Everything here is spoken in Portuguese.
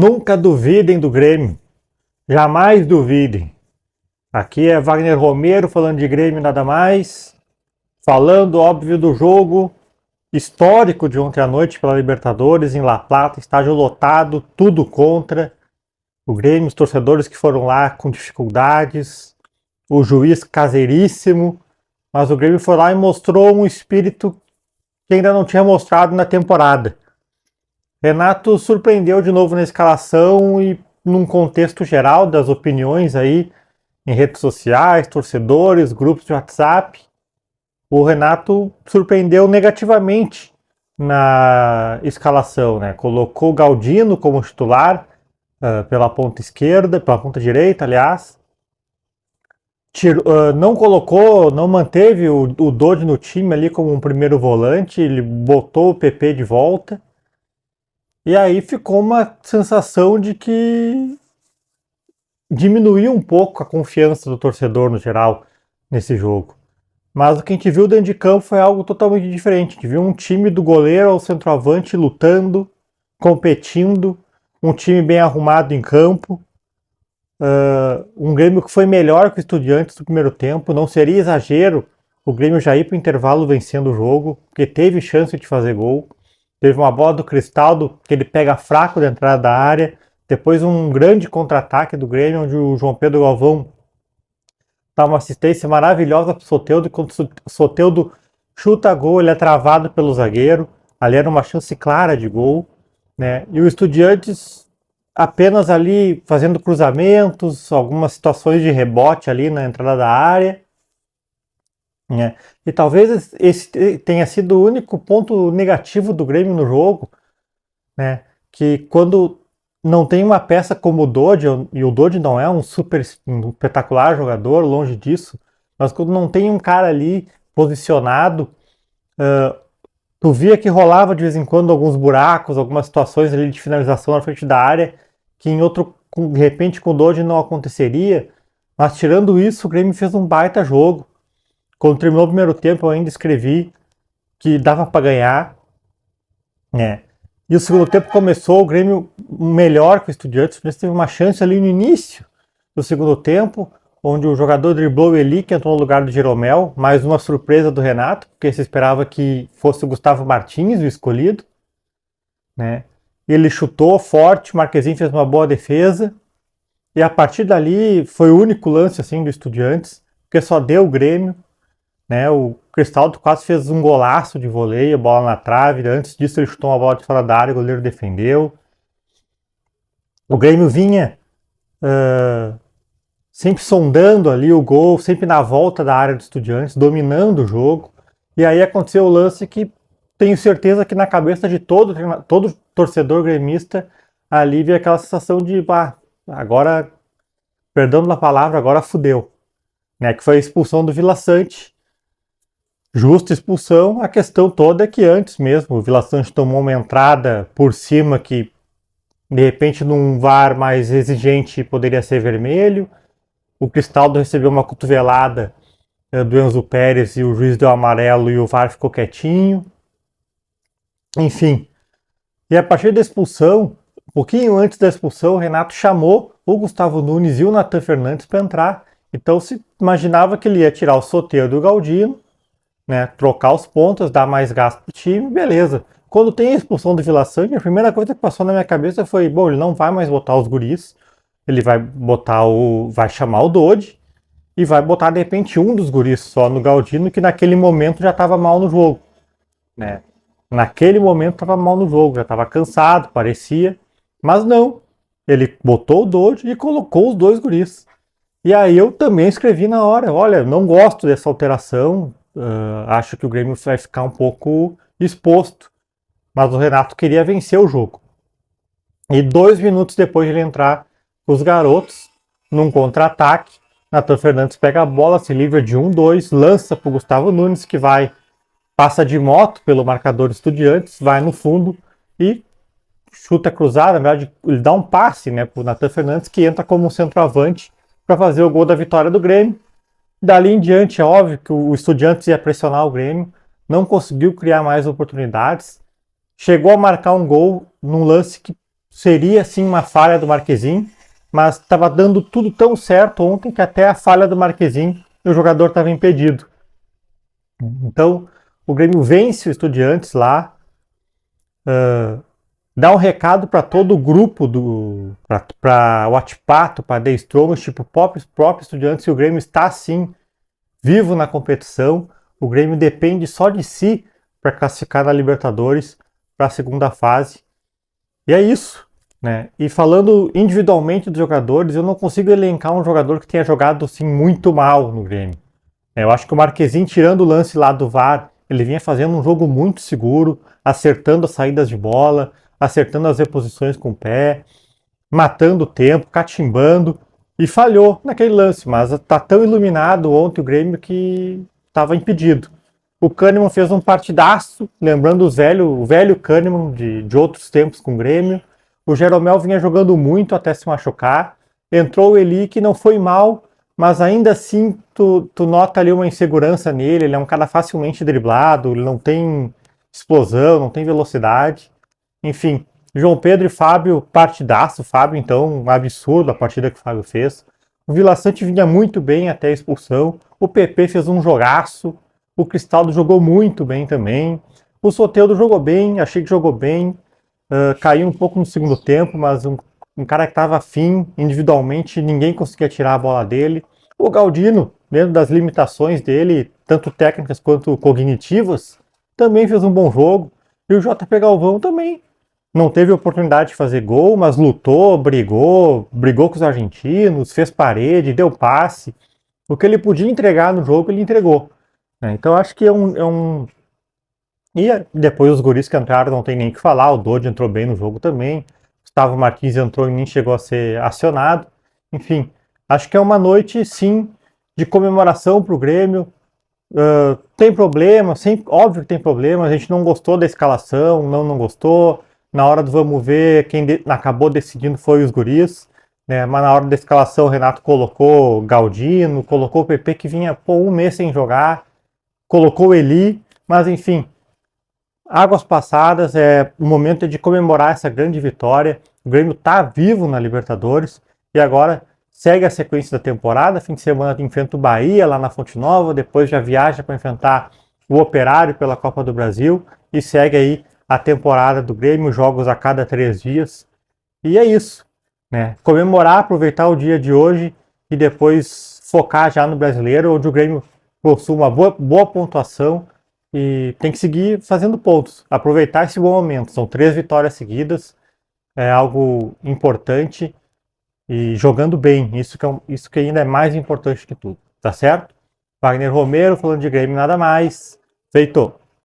Nunca duvidem do Grêmio. Jamais duvidem. Aqui é Wagner Romero falando de Grêmio nada mais. Falando, óbvio, do jogo histórico de ontem à noite pela Libertadores em La Plata. Estádio lotado, tudo contra. O Grêmio, os torcedores que foram lá com dificuldades. O juiz caseiríssimo. Mas o Grêmio foi lá e mostrou um espírito que ainda não tinha mostrado na temporada. Renato surpreendeu de novo na escalação e num contexto geral das opiniões aí em redes sociais, torcedores, grupos de WhatsApp. O Renato surpreendeu negativamente na escalação, né? Colocou Galdino como titular pela ponta esquerda, pela ponta direita, aliás. Não manteve o Dodi no time ali como um primeiro volante, ele botou o PP de volta. E aí ficou uma sensação de que diminuiu um pouco a confiança do torcedor no geral nesse jogo. Mas o que a gente viu dentro de campo foi algo totalmente diferente. A gente viu um time do goleiro ao centroavante lutando, competindo, um time bem arrumado em campo, um Grêmio que foi melhor que o Estudiantes no primeiro tempo. Não seria exagero o Grêmio já ir para o intervalo vencendo o jogo, porque teve chance de fazer gol. Teve uma bola do Cristaldo que ele pega fraco da entrada da área. Depois um grande contra-ataque do Grêmio, onde o João Pedro Galvão dá uma assistência maravilhosa para o Soteldo. Quando o Soteldo chuta gol, ele é travado pelo zagueiro. Ali era uma chance clara de gol, né? E o Estudiantes apenas ali fazendo cruzamentos, algumas situações de rebote ali na entrada da área. É. E talvez esse tenha sido o único ponto negativo do Grêmio no jogo, né? Que quando não tem uma peça como o Dodi, e o Dodi não é um espetacular jogador, longe disso, mas quando não tem um cara ali posicionado, tu via que rolava de vez em quando alguns buracos, algumas situações ali de finalização na frente da área, que em outro, de repente com o Dodi não aconteceria, mas tirando isso, o Grêmio fez um baita jogo. Quando terminou o primeiro tempo, eu ainda escrevi que dava para ganhar, né? E o segundo tempo começou, o Grêmio melhor que o Estudiantes. O Estudiantes teve uma chance ali no início do segundo tempo, onde o jogador driblou o Eli, que entrou no lugar do Jeromel. Mais uma surpresa do Renato, porque se esperava que fosse o Gustavo Martins o escolhido, né? Ele chutou forte, o Marquezinho fez uma boa defesa. E a partir dali foi o único lance assim do Estudiantes, porque só deu o Grêmio. Né, o Cristaldo quase fez um golaço de voleio, a bola na trave. Antes disso ele chutou uma bola de fora da área, o goleiro defendeu. O Grêmio vinha sempre sondando ali o gol, sempre na volta da área dos Estudiantes, dominando o jogo. E aí aconteceu o lance que tenho certeza que na cabeça de todo torcedor gremista ali veio aquela sensação de agora, perdão pela palavra, agora fudeu. Né, que foi a expulsão do Vila Sante. Justa expulsão. A questão toda é que antes mesmo o Vila Sante tomou uma entrada por cima que de repente num VAR mais exigente poderia ser vermelho. O Cristaldo recebeu uma cotovelada do Enzo Pérez e o juiz deu amarelo e o VAR ficou quietinho. Enfim. E a partir da expulsão, um pouquinho antes da expulsão, o Renato chamou o Gustavo Nunes e o Nathan Fernandes para entrar. Então se imaginava que ele ia tirar o Soteldo do Galdino, né, trocar os pontos, dar mais gasto pro time, beleza. Quando tem a expulsão do Vila Sante, a primeira coisa que passou na minha cabeça foi, ele não vai mais botar os guris, ele vai chamar o Dodi e vai botar de repente um dos guris só no Galdino, que naquele momento já estava mal no jogo, né? Naquele momento estava mal no jogo, já estava cansado, parecia, mas não. Ele botou o Dodi e colocou os dois guris. E aí eu também escrevi na hora, olha, não gosto dessa alteração. Acho que o Grêmio vai ficar um pouco exposto, mas o Renato queria vencer o jogo. E 2 minutos depois de ele entrar, os garotos, num contra-ataque, Nathan Fernandes pega a bola, se livra de 1-2, lança para o Gustavo Nunes, que passa de moto pelo marcador Estudiantes, vai no fundo e chuta cruzada. Na verdade, ele dá um passe, né, para o Nathan Fernandes, que entra como um centroavante para fazer o gol da vitória do Grêmio. Dali em diante, é óbvio que o Estudiantes ia pressionar o Grêmio, não conseguiu criar mais oportunidades, chegou a marcar um gol num lance que seria sim uma falha do Marquezin, mas estava dando tudo tão certo ontem que até a falha do Marquezin o jogador estava impedido. Então, o Grêmio vence o Estudiantes lá, dá um recado para todo o grupo, para o Atipato, para The Strongest, tipo, próprio Estudiantes, que o Grêmio está sim vivo na competição. O Grêmio depende só de si para classificar na Libertadores para a segunda fase. E é isso, né? E falando individualmente dos jogadores, eu não consigo elencar um jogador que tenha jogado assim muito mal no Grêmio. Eu acho que o Marquezin, tirando o lance lá do VAR, ele vinha fazendo um jogo muito seguro, acertando as saídas de bola, acertando as reposições com o pé, matando o tempo, catimbando, e falhou naquele lance, mas tá tão iluminado ontem o Grêmio que estava impedido. O Kahneman fez um partidaço, lembrando o velho Kahneman de outros tempos com o Grêmio. O Jeromel vinha jogando muito até se machucar. Entrou o Eli, que não foi mal, mas ainda assim tu nota ali uma insegurança nele. Ele é um cara facilmente driblado, ele não tem explosão, não tem velocidade. Enfim, João Pedro e Fábio, partidaço. Fábio, então, um absurdo a partida que o Fábio fez. O Vila Sante vinha muito bem até a expulsão. O PP fez um jogaço. O Cristaldo jogou muito bem também. O Soteldo jogou bem, achei que jogou bem. Caiu um pouco no segundo tempo, mas um cara que estava afim, individualmente, ninguém conseguia tirar a bola dele. O Galdino, dentro das limitações dele, tanto técnicas quanto cognitivas, também fez um bom jogo. E o JP Galvão também não teve oportunidade de fazer gol, mas lutou, brigou com os argentinos, fez parede, deu passe. O que ele podia entregar no jogo, ele entregou. Então acho que é um. E depois os guris que entraram não tem nem o que falar. O Dodge entrou bem no jogo também. Gustavo Martins entrou e nem chegou a ser acionado. Enfim, acho que é uma noite, sim, de comemoração para o Grêmio. Tem problema, óbvio que tem problema. A gente não gostou da escalação, não gostou. Na hora do vamos ver, quem acabou decidindo foi os guris. Né? Mas na hora da escalação, o Renato colocou Galdino, colocou o PP que vinha um mês sem jogar, colocou o Eli, mas enfim, águas passadas, o momento é de comemorar essa grande vitória. O Grêmio está vivo na Libertadores e agora segue a sequência da temporada. Fim de semana enfrenta o Bahia lá na Fonte Nova, depois já viaja para enfrentar o Operário pela Copa do Brasil e segue aí a temporada do Grêmio, jogos a cada 3 dias. E é isso, né? Comemorar, aproveitar o dia de hoje e depois focar já no Brasileiro, onde o Grêmio possui uma boa pontuação e tem que seguir fazendo pontos, aproveitar esse bom momento. São 3 vitórias seguidas, é algo importante e jogando bem, isso que ainda é mais importante que tudo, tá certo? Wagner Romero falando de Grêmio, nada mais, feito!